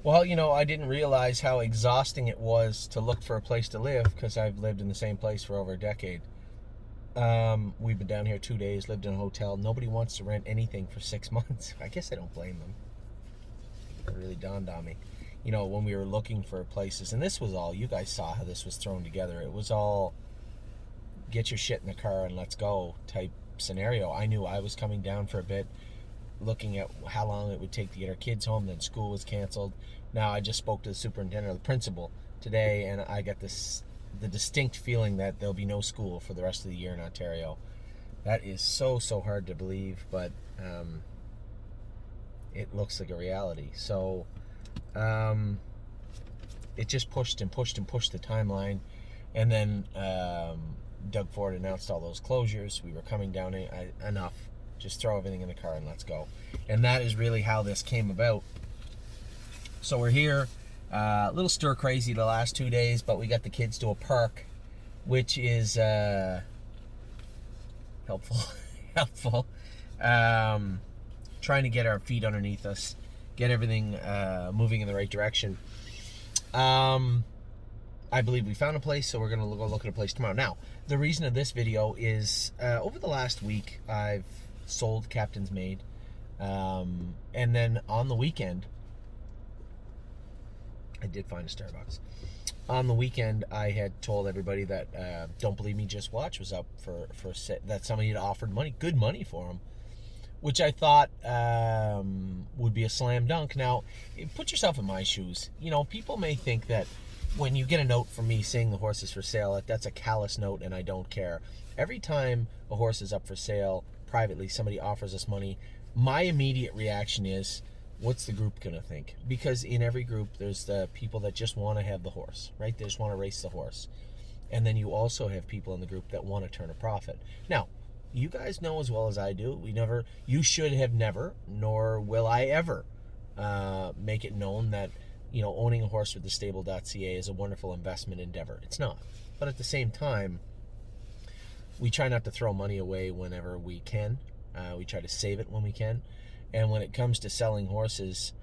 Well, I didn't realize how exhausting it was to look for a place to live because I've lived in the same place for over a decade. We've been down here 2 days, lived in a hotel. Nobody wants to rent anything for 6 months. I guess I don't blame them. It really dawned on me. When we were looking for places, and this was all, you guys saw how this was thrown together. It was all get your shit in the car and let's go type scenario. I knew I was coming down for a bit, looking at how long it would take to get our kids home. Then school was canceled. Now I just spoke to the superintendent or the principal today, and I got the distinct feeling that there'll be no school for the rest of the year in Ontario. That is so hard to believe, but it looks like a reality. So it just pushed and pushed and pushed the timeline, and then Doug Ford announced all those closures. We were coming down enough. Just throw everything in the car and let's go. And that is really how this came about. So we're here, a little stir crazy the last 2 days, but we got the kids to a park, which is helpful. helpful. Trying to get our feet underneath us, get everything moving in the right direction. I believe we found a place, so we're going to go look at a place tomorrow. Now, the reason of this video is over the last week, I've sold Captain's Made. And then on the weekend, I did find a Starbucks. On the weekend, I had told everybody that Don't Believe Me, Just Watch was up for that somebody had offered good money for them, which I thought would be a slam dunk. Now, put yourself in my shoes. People may think that when you get a note from me saying the horse is for sale, that's a callous note and I don't care. Every time a horse is up for sale privately, somebody offers us money, my immediate reaction is, what's the group going to think? Because in every group, there's the people that just want to have the horse, right? They just want to race the horse. And then you also have people in the group that want to turn a profit. Now, you guys know as well as I do, you should have never, nor will I ever make it known that owning a horse with the stable.ca is a wonderful investment endeavor. It's not. But at the same time, we try not to throw money away whenever we can. We try to save it when we can. And when it comes to selling horses,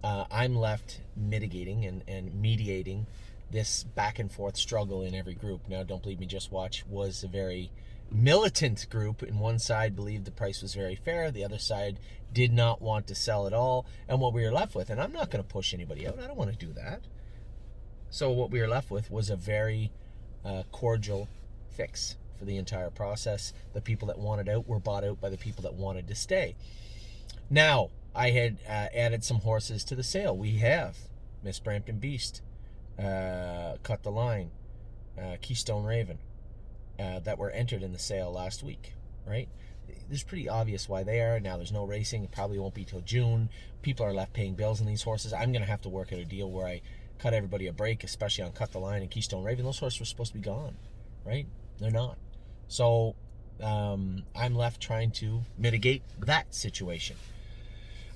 I'm left mitigating and mediating this back and forth struggle in every group. Now, Don't Believe Me, Just Watch was a very militant group. And one side believed the price was very fair. The other side did not want to sell at all. And what we were left with, and I'm not going to push anybody out. I don't want to do that. So what we were left with was a very cordial fix for the entire process. The people that wanted out were bought out by the people that wanted to stay. Now, I had added some horses to the sale. We have Miss Brampton Beast, Cut the Line, Keystone Raven, that were entered in the sale last week, right? It's pretty obvious why they are. Now, there's no racing. It probably won't be till June. People are left paying bills on these horses. I'm going to have to work out a deal where I cut everybody a break, especially on Cut the Line and Keystone Raven. Those horses were supposed to be gone, right? They're not. So I'm left trying to mitigate that situation.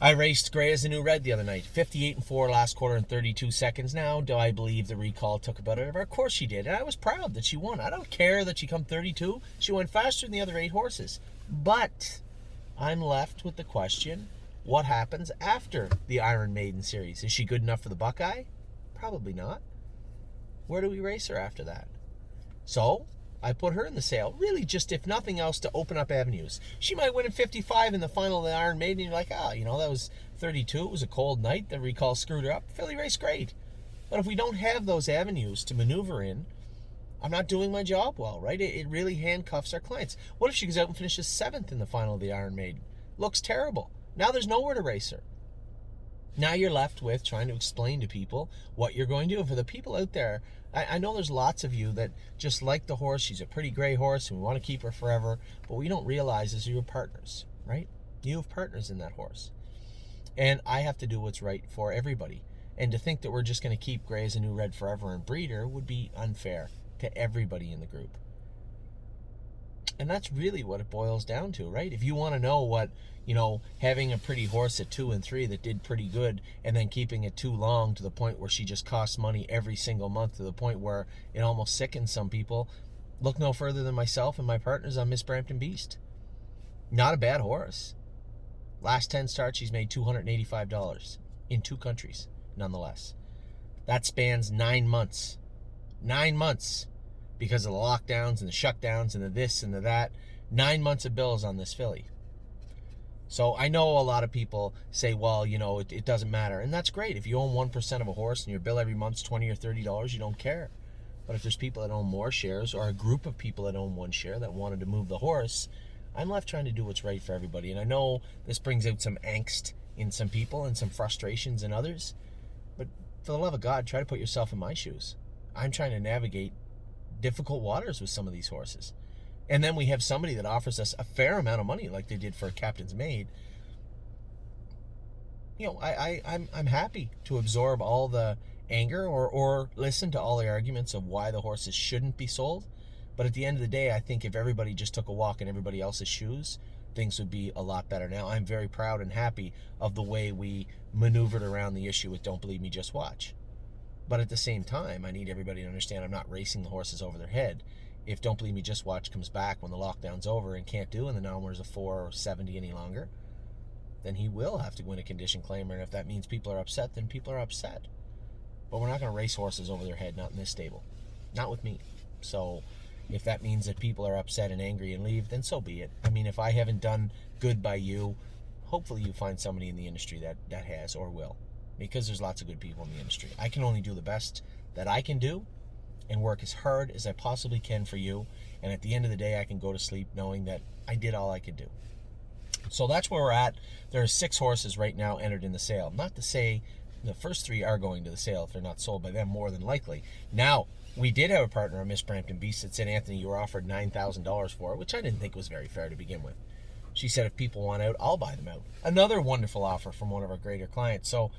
I raced Grey as a New Red the other night. 58-4 last quarter in 32 seconds. Now, do I believe the recall took about it? Of course she did. And I was proud that she won. I don't care that she come 32. She went faster than the other 8 horses. But I'm left with the question, what happens after the Iron Maiden series? Is she good enough for the Buckeye? Probably not. Where do we race her after that? So I put her in the sale, really just, if nothing else, to open up avenues. She might win in 55 in the final of the Iron Maiden, and you're like, that was 32. It was a cold night. The recall screwed her up. Filly raced great. But if we don't have those avenues to maneuver in, I'm not doing my job well, right? It really handcuffs our clients. What if she goes out and finishes 7th in the final of the Iron Maiden? Looks terrible. Now there's nowhere to race her. Now you're left with trying to explain to people what you're going to do. For the people out there, I know there's lots of you that just like the horse. She's a pretty gray horse and we want to keep her forever. But what you don't realize is you have partners, right? You have partners in that horse. And I have to do what's right for everybody. And to think that we're just going to keep Grey as a New Red forever and breed her would be unfair to everybody in the group. And that's really what it boils down to, right? If you want to know what, having a pretty horse at 2 and 3 that did pretty good and then keeping it too long to the point where she just costs money every single month to the point where it almost sickens some people, look no further than myself and my partners on Miss Brampton Beast. Not a bad horse. Last 10 starts, she's made $285 in 2 countries. nonetheless. That spans 9 months. 9 months because of the lockdowns and the shutdowns and the this and the that. 9 months of bills on this filly. So I know a lot of people say, well, it doesn't matter. And that's great. If you own 1% of a horse and your bill every month's $20 or $30, you don't care. But if there's people that own more shares, or a group of people that own one share that wanted to move the horse, I'm left trying to do what's right for everybody. And I know this brings out some angst in some people and some frustrations in others. But for the love of God, try to put yourself in my shoes. I'm trying to navigate difficult waters with some of these horses. And then we have somebody that offers us a fair amount of money, like they did for a Captain's Maid. I'm happy to absorb all the anger or listen to all the arguments of why the horses shouldn't be sold. But at the end of the day, I think if everybody just took a walk in everybody else's shoes, things would be a lot better. Now, I'm very proud and happy of the way we maneuvered around the issue with Don't Believe Me, Just Watch. But at the same time, I need everybody to understand I'm not racing the horses over their head. If Don't Believe Me, Just Watch comes back when the lockdown's over and can't do in the numbers of 470 any longer, then he will have to win a condition claim. And if that means people are upset, then people are upset. But we're not going to race horses over their head, not in this stable. Not with me. So if that means that people are upset and angry and leave, then so be it. I mean, if I haven't done good by you, hopefully you find somebody in the industry that has or will. Because there's lots of good people in the industry. I can only do the best that I can do and work as hard as I possibly can for you. And at the end of the day, I can go to sleep knowing that I did all I could do. So that's where we're at. There are 6 horses right now entered in the sale. Not to say the first 3 are going to the sale if they're not sold by them, more than likely. Now, we did have a partner, Miss Brampton Beast, that said, Anthony, you were offered $9,000 for it, which I didn't think was very fair to begin with. She said, if people want out, I'll buy them out. Another wonderful offer from one of our greater clients. So,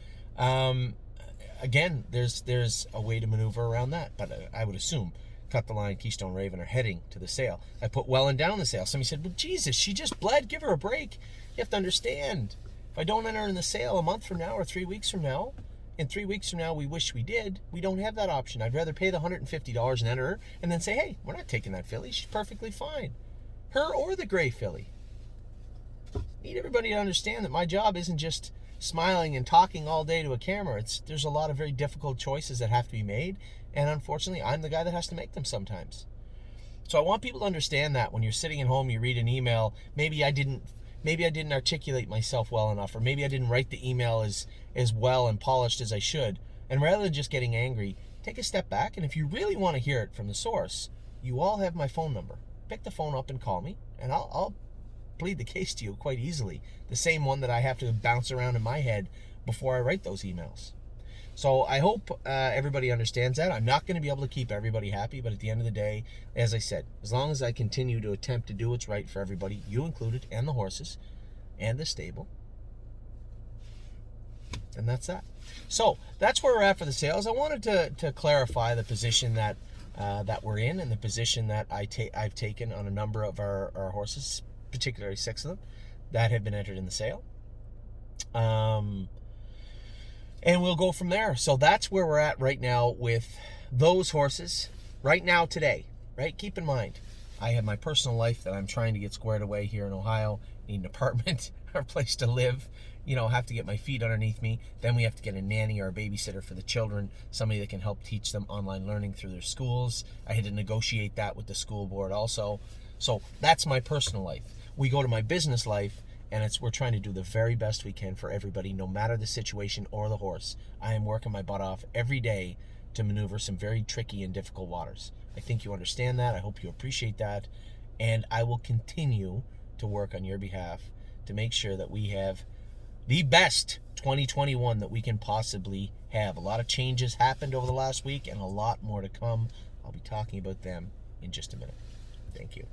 again, there's a way to maneuver around that, but I would assume Cut the Line, Keystone Raven are heading to the sale. I put Welland down the sale. Somebody said, well, Jesus, she just bled. Give her a break. You have to understand. If I don't enter in the sale a month from now or 3 weeks from now, and 3 weeks from now we wish we did, we don't have that option. I'd rather pay the $150 and enter her and then say, hey, we're not taking that filly. She's perfectly fine. Her or the gray filly. Need everybody to understand that my job isn't just smiling and talking all day to a camera. There's a lot of very difficult choices that have to be made, and unfortunately, I'm the guy that has to make them sometimes. So I want people to understand that when you're sitting at home, you read an email, maybe I didn't articulate myself well enough, or maybe I didn't write the email as well and polished as I should. And rather than just getting angry, take a step back, and if you really want to hear it from the source, you all have my phone number. Pick the phone up and call me, and I'll plead the case to you quite easily. The same one that I have to bounce around in my head before I write those emails. So I hope everybody understands that. I'm not going to be able to keep everybody happy, but at the end of the day, as I said, as long as I continue to attempt to do what's right for everybody, you included, and the horses, and the stable, and that's that. So that's where we're at for the sales. I wanted to clarify the position that we're in, and the position that I've taken on a number of our horses, particularly 6 of them, that have been entered in the sale. And we'll go from there. So that's where we're at right now with those horses. Right now, today, right? Keep in mind, I have my personal life that I'm trying to get squared away here in Ohio. Need an apartment or a place to live. Have to get my feet underneath me. Then we have to get a nanny or a babysitter for the children, somebody that can help teach them online learning through their schools. I had to negotiate that with the school board also. So that's my personal life. We go to my business life, and we're trying to do the very best we can for everybody, no matter the situation or the horse. I am working my butt off every day to maneuver some very tricky and difficult waters. I think you understand that. I hope you appreciate that. And I will continue to work on your behalf to make sure that we have the best 2021 that we can possibly have. A lot of changes happened over the last week and a lot more to come. I'll be talking about them in just a minute. Thank you.